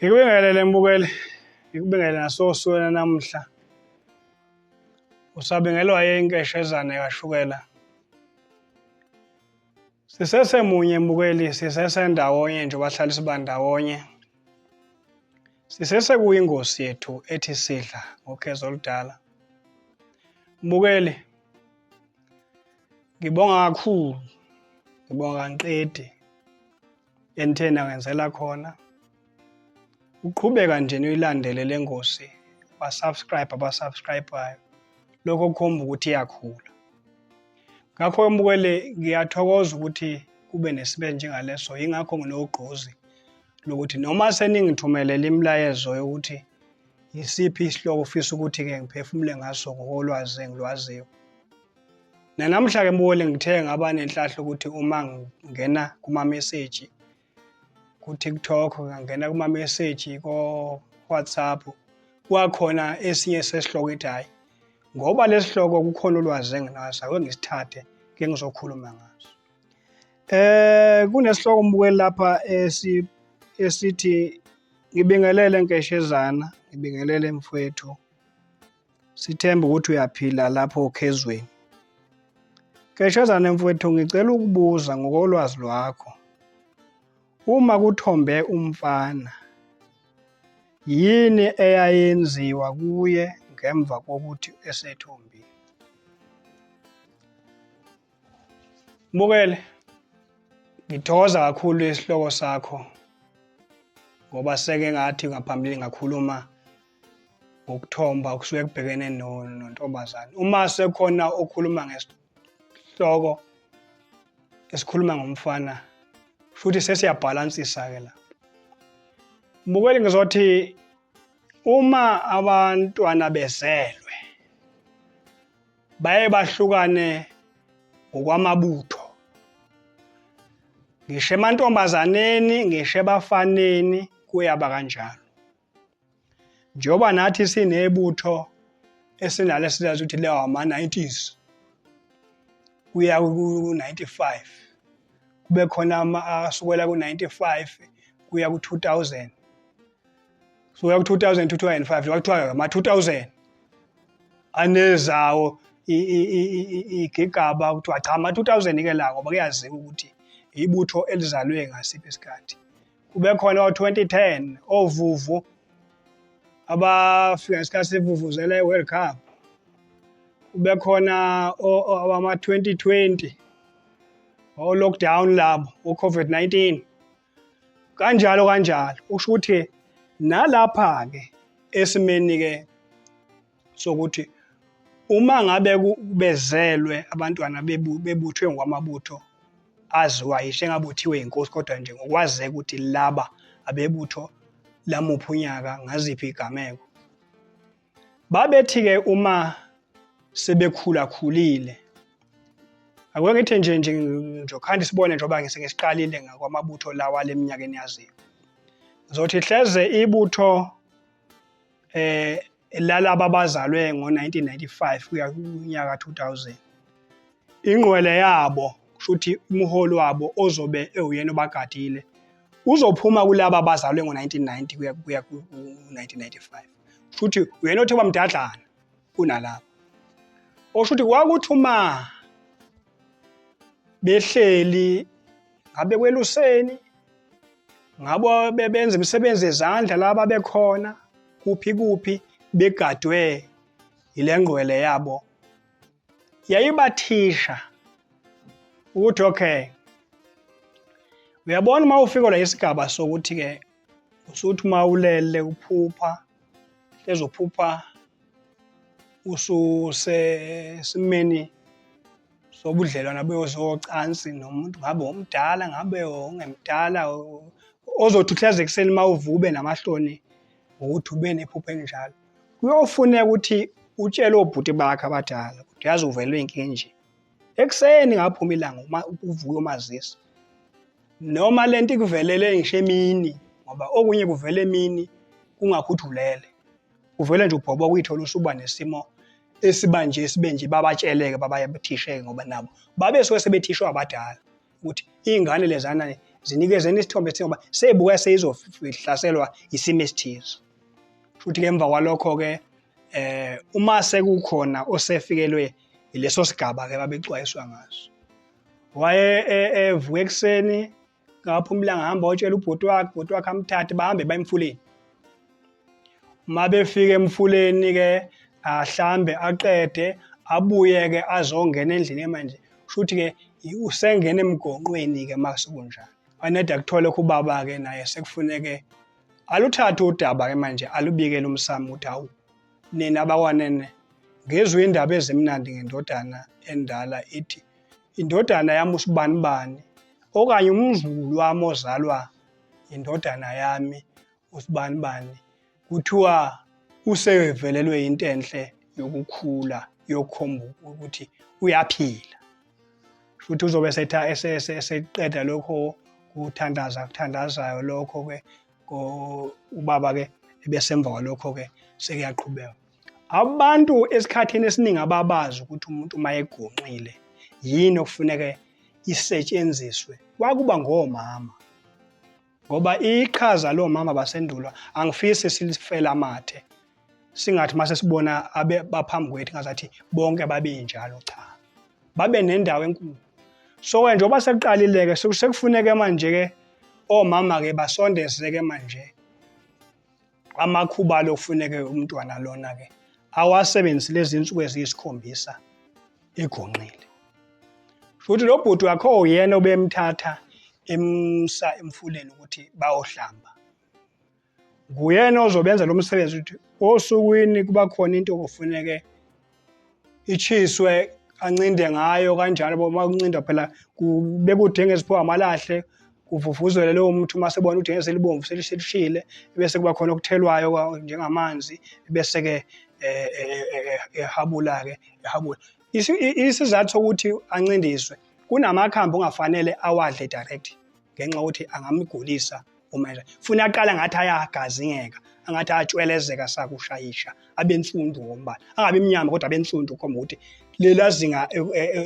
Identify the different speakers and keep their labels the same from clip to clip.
Speaker 1: Ngikubingelele mbukeli, ngikubingelele nasosukwini namhla. Usabingelwa yinkeshezane kashukela. Sisesemunye mbukeli, sisesendawonye nje bahlali sibandawonye. Sisesekuyingosi yethu ethi sidla ngokhezo oludala. Mbukeli, ngibonga kakhulu, ngibonga ngiqedi enithena ngenzela khona. Uqhubeka nje uyilandele le ngosi, abasubscribayo. Lokho kukhomba ukuthi iyakhula. Ngakho mbukeli ngiyathokoza ukuthi kube nesibe njengaleso, yingakho nginogqozi lokuthi noma seningithumelela imilayezo yokuthi yisiphi isihloko ufisa ukuthi ke ngiphefumule ngaso ngokolwazi engilwaziyo. Namhla ke mbukeli ngithe ngaba nenhlahla ukuthi uma ngingena kuma message ku TikTok, ngangena kuma message ko WhatsApp, kwakhona esinye sesihloko ethi hayi ngoba lesihloko kukhona ulwazi enginazo ake ngisithathe ke ngizokhuluma ngaso. Kunesihloko mbukeli lapha esithi ngibingelele nkeshezana, ngibingelele mfowethu. Sithemba ukuthi uyaphila lapho okhezweni. Nkeshezana mfowethu, ngicela ukubuza ngokolwazi lwakho. Uma kuthombe umfana, yini eyayenziwa kuye ngemva kokuthi esethombile? Mbukele, ngithokoza kakhulu isihloko sakho ngoba seke ngathi ngaphambili ngakhuluma ngokuthomba okusuke kubhekene nontombazane. Uma sekhona okhuluma ngesihloko esikhuluma ngomfana, futhi sesiyabhalansisa ke la. Mbukeli, ngizothi uma abantwana bezelwe baye bahlukane ngokwamabutho, ngisho emantombazaneni ngisho ebafaneni kuyaba kanjalo. Njengoba nathi sinebutho esinalo esilazi ukuthi lewa ama-90s kuya ku-95, kube khona asukela ku-95 kuya ku-2000, kuya ku-2000 to 2005 kwakuthiwa ama-2000 anezawo igigaba kuthiwa cha ama-2000 ke la ngoba kuyaziwa ukuthi ibutho elizalwe ngasiphi isikhathi. Kube khona o-2010 ovuvu abafika ngesikhathi sevuvuzela i-World Cup. Kube khona abama-2020 o-lockdown labo o-COVID-19 kanjalo. Usho ukuthi nalapha ke esimeni ke sokuthi uma ngabe bezelwe abantwana bebuthwe ngokwamabutho aziwa yisho engabuthiwe inkosi, kodwa nje ngokwazeka ukuthi laba abebutho lamuphi unyaka ngaziphi igameko, babethi ke uma sebekhulile, ake ngithi nje ngizokhanda sibone njengoba ngisiqalile ngakwamabutho lawa leminyakeni yaziyo. Ngizothi hleze ibutho lalabo abazalwe ngo-1995 kuya kunyaka 2000, ingqwele yabo kusho ukuthi umholi wabo ozobe ewuyena obagadile uzophuma kulabo abazalwe ngo-1990 kuya ku-1995. Kusho ukuthi uyena othi bamdadlana kunalabo. Okusho ukuthi kwakuthi uma behleli ngabe kweluseni, ngabo bebenza imisebenzi yezandla laba bekhona kuphi begadwe ile ngqwele yabo, yayibathisha ukuthi okay, uyabona uma ufika la isigaba sokuthi ke usuthi uma ulele uphupha, hleze uphupha ususesimeni sobudlelwana bezocansi nomuntu ngabe omdala ngabe ongemdala, ozothi uhleze ekuseni uma uvuke namahloni ukuthi ube nephupho enjalo. Kuyofuneka ukuthi utshele obhuti bakhe abadala ukuthi yazi uvelwe inkinga nje. Ekuseni ngaphuma ilanga uma uvuke umazisi. Noma lento ikuvelele ngisho emini ngoba okunye kuvela emini ungakhuthulele uvele nje ubhobo kuyithola usuba nesimo esibanje sibe nje babatsheleke babathisheke ngoba nabo babe sebethishwa abadala ukuthi izingane lezana zinikezeni isithombe ngoba sebuka seyizohlaselwa isimo esithize. Futhi ke emva kwalokho ke uma sekukhona osefikelwe leso sigaba ke babexwayiswa ngaso. Evuka ekseni ngaphuma ilanga hamba otshela ubhuti wakhe amthathe bahambe bayemfuleni. Uma befika emfuleni ke ahlambe aqede abuye ke azongena endlini manje. Futhi ke usengena emgonqweni ke masekunjalo. Aneda kuthole ubaba ke naye sekufuneke aluthathe udaba ke manje alubikele umsamo ukuthi hawu nina bakwanene ngezwe indaba ezimnandi ngendodana endala ithi indodana yami usibani okanye umzulu wami ozalwa indodana yami usibani kuthiwa usevelelwe into enhle yokukhula yokukhomba ukuthi uyaphila. Futhi uzobe eseqeda lokho kuthandazayo lokho ke ubaba ke bese emva kwalokho ke sekuyaqhubeka. Abantu esikhathini esiningi ababazi ukuthi umuntu mayegonqile yini okufuneka isetshenziswe kwakuba ngomama ngoba iqhaza lomama basendulo angifisi silifela amathe singathi mase sibona baphambi kwethu ngazathi bonke babinjalo cha babe nendawo enkulu. So njengoba sekuqalile ke sekufuneka manje ke omama ke basondeze ke manje amakhuba lokufuneke umntwana lona ke awasebenzise lezi insuku eziyisikhombisa egonqile. Futhi lo bhuti wakhe uyena obemthatha emsa emfuleni ukuthi bayohlamba. Nguyena ozobenza lo msebenzi ukuthi osukwini kuba khona into okufuneke ichiswe ancinde ngayo kanjalo uma kuncinda phela bekudinga ezipho amalahle kuvuvuzele lo muntu uma sebona ukuthi ngeke selibomvu selishile bese kuba khona okuthelwayo njengamanzi bese ke ehabula. Isizathu sokuthi ancindiswe kunamakhambi ongafanele awadle direct ngenxa ukuthi angamgulisa uma nje funa aqala ngathi ayagazingeka angathi atshwelezeka sakushayisha abe nsundu ngombala angabe emnyama kodwa abe nsundu khomba ukuthi lela zinga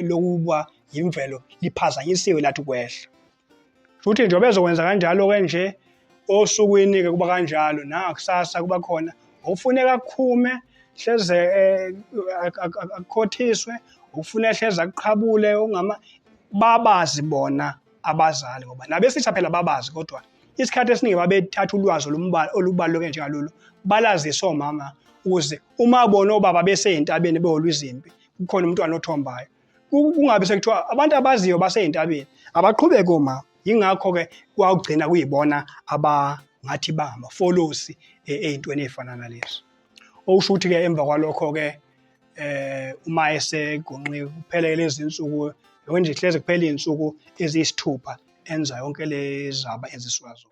Speaker 1: lokuba imvelo liphazanyisiwe lathi kwehla. Futhi njengoba ezokwenza kanjalo ke nje osukwini ke kuba kanjalo na kusasa kuba khona ufuneka kuphume hleze akukhothiswe ufuna hleze aqhabule ongama babazi bona abazali ngoba nabesithi phela babazi kodwa isikhathi esiningi babethatha ulwazi olubaluleke njengalolu balazisa omama ukuze uma bona obaba beseyintabeni beholwizimpi kukhona umntwana othombayo kungabe sekuthiwa abantu abaziyo baseyintabeni abaqhubeke omama. Yingakho ke kwagcina kuyibona abangathi bangama-followers ey'ntweni ey'fana nalezi. Okusho ukuthi ke emva kwalokho ke uma esegonqiwe kuphele lezi insuku nje hleze kuphela iy'nsuku eziyisithupha enza yonke le zaba eziswazo.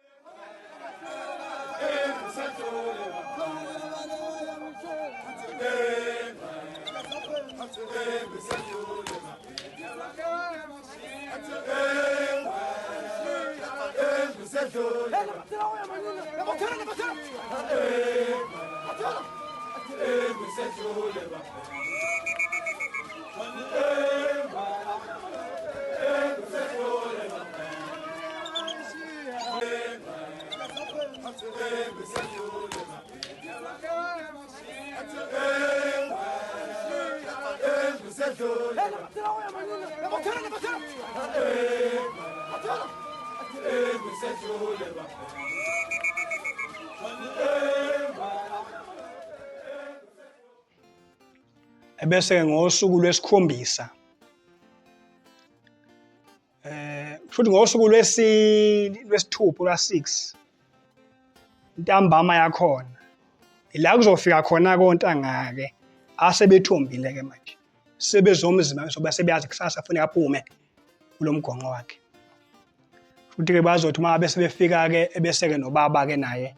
Speaker 1: Ebese ngosuku lwesikhombisa futhi ngosuku lwesithupha lwa6 ntambama yakhona ila kuzofika khona kontanga ke asebethombile ke manje sebezomzima soba sebeyazi kusasa kufanele aphume kulomgonqo wakhe. Futhi ke bazothi uma bese befika ke ebese ke nobaba ke naye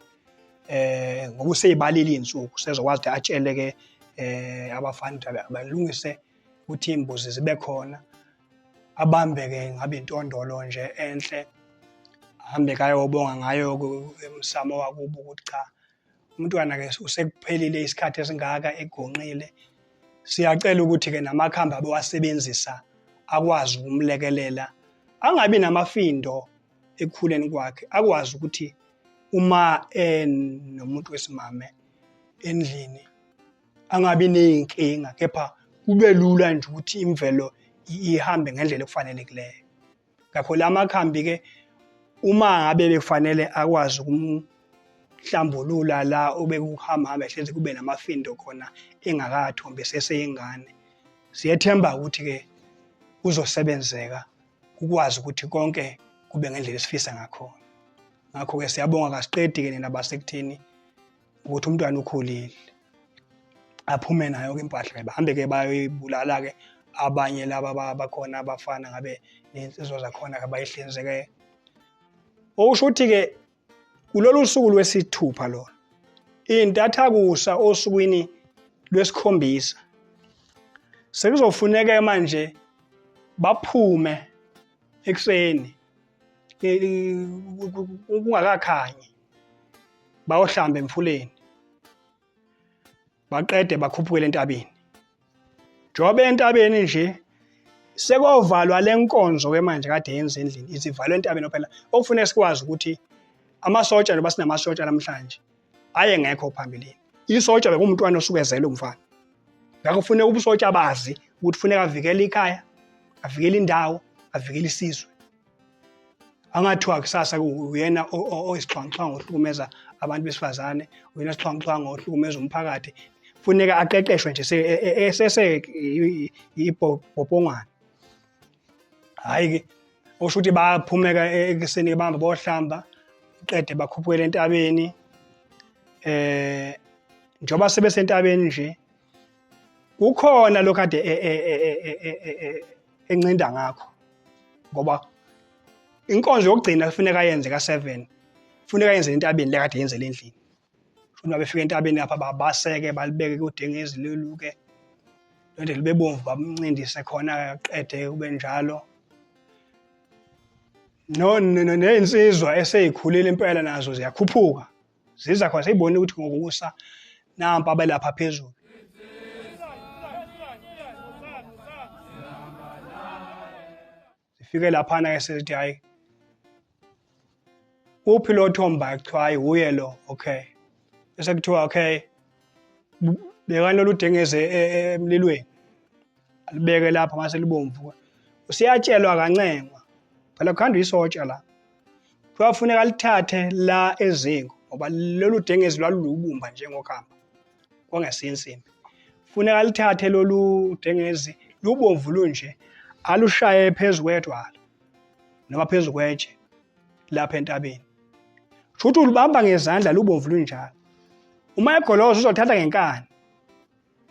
Speaker 1: ngoba useyibalile insuku sezokwazi ukuthi atshele ke abafana balungise ukuthi imbuzi zibe khona abambe ke ngabe intondolo nje enhle ahambe kayobonga ngayo emsamo wakubo ukuthi cha umntwana ke usekuphelile isikhathi esingaka egonqile. Siyacela ukuthi ke namakhambi abewasebenzisa akwazi ukumlekelela angabi namafindo ekukhuleni kwakhe, akwazi ukuthi uma nomuntu wesimame endlini angabi neyinkinga, kepha kube lula nje ukuthi imvelo ihambe ngendlela ekufanelekileyo. Ngakho lamakhambi ke uma ngabe bekufanele akwazi ukumhlambulula la obekuhamba ehlezi kube namafindo khona engakathombi seseyingane, siyethemba ukuthi ke uzosebenzeka ukwazi ukuthi konke kube ngendlela esifisa ngakhona. Ngakho ke siyabonga kasiqedi ke nina basekuthini ukuthi umntwana ukhulile aphume nayo ke impahla bahambe ke bayoyibulala ke abanye laba bakhona abafana ngabe nensizwa zakhona abayihlinzeke. Okusho ukuthi ke kulolu suku lwesithupha lo intathakusa osukwini lwesikhombisa sekuzofuneka manje baphume ekseni kungakakhanyi bayohlamba emfuleni baqede bakhuphukele entabeni. Njobe entabeni nje sekovalwa lenkonzo ke manje kade yenza endlini izivalwe entabeni phela. Okufanele sikwazi ukuthi amasotsha noma sinamasotsha namhlanje ayengekho phambilini. Isotsha bekumntwana osukezelwe umfana. Ngakho kufanele ubusotsha bazi ukuthi kufanele avikele ikhaya, avikele indawo, avikele isizwe. Angathiwa kusasa uyena oyisixhwanguxhwangu ohlukumeza abantu besifazane, uyena isixhwanguxhwangu ohlukumeza umphakathi. Kufuneka aqeqeshwe nje esese ibhopongwana. Hayi ke usho ukuthi baphumeka ekseni bahamba bohlamba qede bakhuphukele entabeni. Njoba sebesentabeni nje kukhona lokade encinda ngakho ngoba inkonzo yokugcina kufuneka yenze ka7 kufuneka yenze entabeni lekade yenze endlini. Uma befika entabeni lapha babaseke balibeke kudengezi leluke lonke libe bomvu bamncindise khona qede kube njalo. Nensizwa eseyikhulile impela nazo ziyakhuphuka ziza khona seyibone ukuthi ngokusa nampa abelapha phezulu. Sifike lapha ke sithi hayi uphi lo Thomba kuthiwa hayi uye lo, okay bese kuthiwa okay bekani loludengeze emlilweni alibeke lapha mase libomvu usiyatshelwa kancengwa phela kuhamba isotsha la kuyafuneka lithathe la ezingo ngoba lolu dengezi lwalulubumba njengokhamba kongesinsimbi. Kufuneka lithathe lolu dengezi lubomvu lunje alushaye phezulu kwedwala noma phezulu kwetshe lapha entabeni. Futhi ulibamba ngezandla lubomvu lunjalo. Uma egoloza uzothatha ngenkani.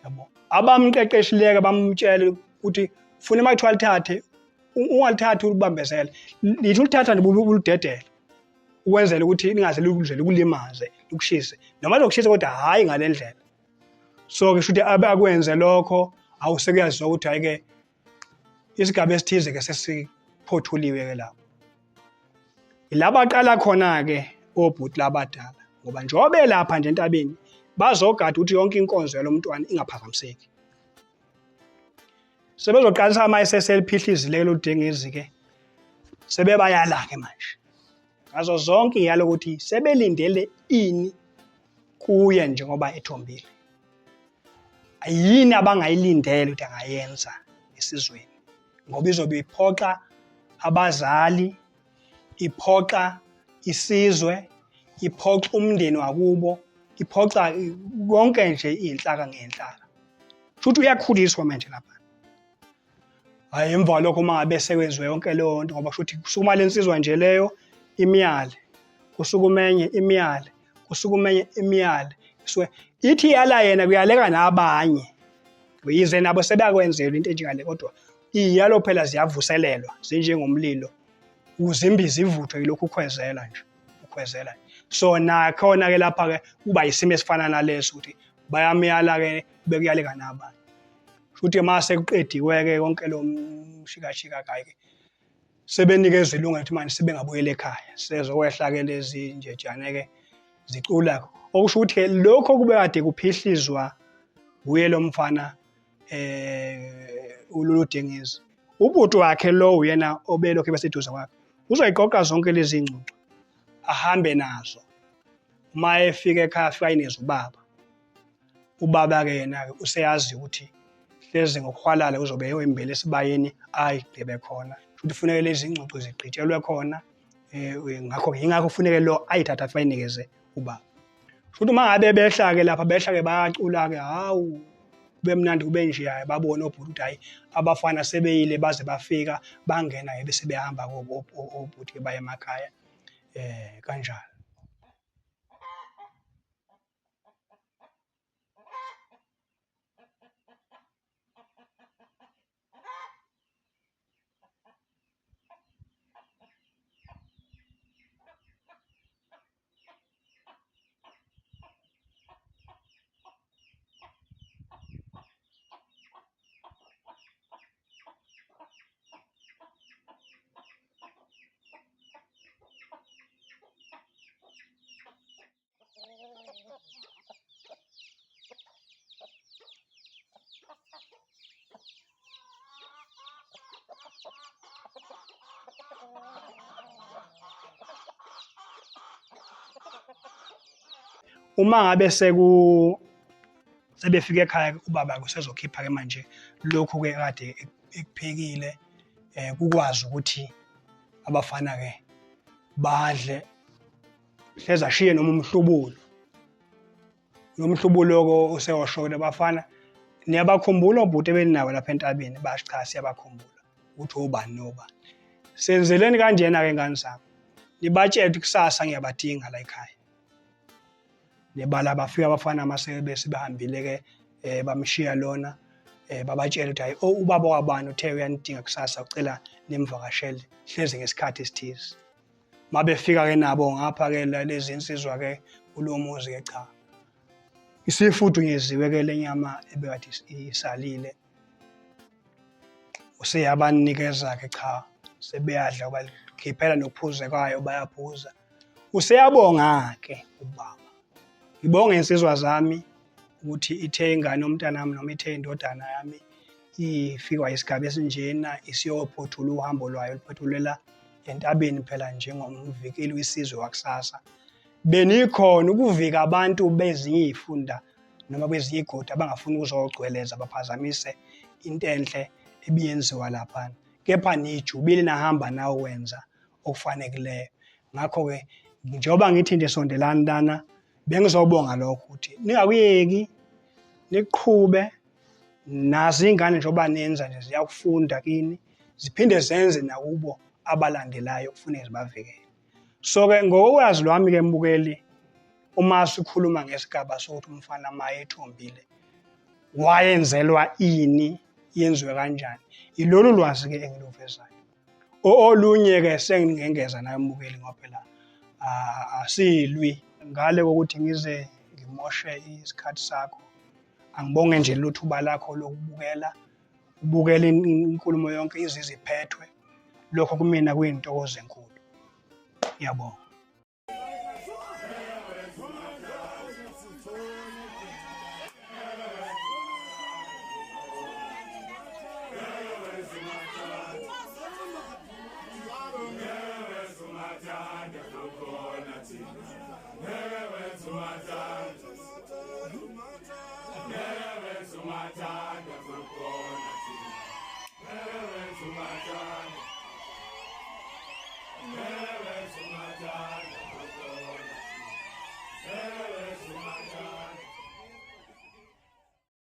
Speaker 1: Yabo. Abamqeqeshileke bamtshela ukuthi ufuna makuthiwa lithathe ungalithatha ulibambezela. Lithi ulithatha nobuludedela. Ukwenzela ukuthi lingaze likudle likulimaze, likushise. Noma lokushisa kodwa hayi ngalendlela. So ke futhi akwenze lokho awusekuyazi ukuthi hayi ke isigaba esithize ke sesiphothuliwe ke lapho. Ilaba aqala khona ke obhuti labadala ngoba njobe lapha nje entabeni bazogada ukuthi yonke inkonzo yalomntwana ingaphazamiseki. Sebezoqalisa ama-SSL-phihlizile lodengezi ke sebebayala ke manje. Ngazo zonke iyalo ukuthi sebelindele ini kuye njengoba ethombile. Ayini abangayilindele ukuthi angayenza esizweni ngoba izobe iphoxa abazali, iphoxa isizwe, iphoxa umndeni wakubo, iphoxa konke nje inhlaka ngenhlaka. Futhi uyakhuliswa manje lapha. Hayi emva lokho mangabe sekwenziwe yonke leyo nto ngoba futhi kusukuma lensizwa nje leyo imiyale, kusukumenye imiyale, kusukumenye imiyale. Ithi yala yena kuyaleka nabanye. Uyize nabo sebakwenzela into enjengale kodwa iyalo phela ziyavuselelwa zinjengomlilo. Uzimbiza ivuthwe yilokhu ukhwezela nje, ukhwezela. So nakhona ke lapha ke kuba isimo esifana naleso ukuthi bayamyala ke bekuyaleka nabanye. Futhi mase kuqediwe ke konke lo mshikashika ke sebenikeza ilungelo ukuthi manje sibengabuyela ekhaya. Sezokwehla ke lezi njejane ke zicula okusho ukuthi lokho kube kade kuphihlizwa uye lo mfana uLudengezi, ubhuti wakhe lo uyena obelokhu beseduze kwakhe uzoyiqoqa zonke lezi ngcucu ahambe nazo. Uma efika ekhaya afika ineza ubaba-ke yena-ke useyazi ukuthi hlezi ngokuhwalala uzobe eyoyimbela esibayeni ayigqibe khona, futhi kufuneka lezi ngcucu zigqitshelwe khona. Yingakho kufuneka lo ayithathe afike ayinikeze ubaba. Futhi uma ngabe behla-ke lapha behla-ke bayacula-ke, hawu kube mnandi kube nje, babone obhuti ukuthi hhayi abafana sebeyile baze bafika bangena-ke bese behamba obhuti-ke baye emakhaya kanjalo. Uma ngabe sebefika ekhaya ubaba usezokhipha-ke manje lokhu-ke kade ekuphekile, kukwazi ukuthi abafana-ke badle, hleze ashiye noma umhlubulo. Lo mhlubulo-ke usewasho-ke abafana, niyabakhumbula obhuti ebeninawo lapha entabeni? Basho cha, siyabakhumbula. Ukuthi obani nobani. Senzeleni kanjena-ke ngane zami, nibatshele ukuthi kusasa ngiyabadinga la ekhaya. Nebala bafika abafana mase bese behambile-ke bamshiya lona, babatshele ukuthi hayi ubaba wabani uthe uyanidinga kusasa ucela nimvakashele hleze ngesikhathi esithize. Uma befika-ke nabo ngapha-ke lezi insizwa-ke kulowo muzi-ke cha, isifudunyeziwe-ke le nyama ebekade isalile, useyabanikeza-ke cha, sebeyadla bakhiphela nokuphuzekayo bayaphuza. Useyabonga-ke ubaba. Ngibonge insizwa zami ukuthi ithe ingane yomntanami noma ithe indodana yami ifikwa isigaba esinjena isiyophothula uhambo lwayo liphothulela entabeni phela njengomvikeli wesizwe wakusasa. Benikhona ukuvika abantu bezinye izifunda noma kwezinye igodi abangafuni ukuzogcweleza baphazamise into enhle ebiyenziwa lapha. Kepha nijubile nahamba nawe wenza okufanekileyo. Ngakho-ke njengoba ngithi nje sondelani lana, bengizobonga lokho ukuthi ningakuyeki, niqhube nazo ingane njengoba nenza nje ziyakufunda kini, ziphinde zenze nakubo abalandelayo kufuneka zibavikele. So-ke ngokwazi lwami-ke mbukeli, uma sikhuluma ngesigaba sokuthi umfana uma ethombile wayenzelwa ini, yenziwe kanjani, ilolu lwazi-ke engiluvezayo. Olunye-ke sengingengeza nayo mbukeli ngoba phela asilwi ngale kokuthi ngize ngimoshe isikhathi sakho. Angibonge nje lelo thuba lakho lokubukela, ubukela inkulumo yonke izizwe iphethwe. Lokho kumina kuyintokozo enkulu. Ngiyabonga.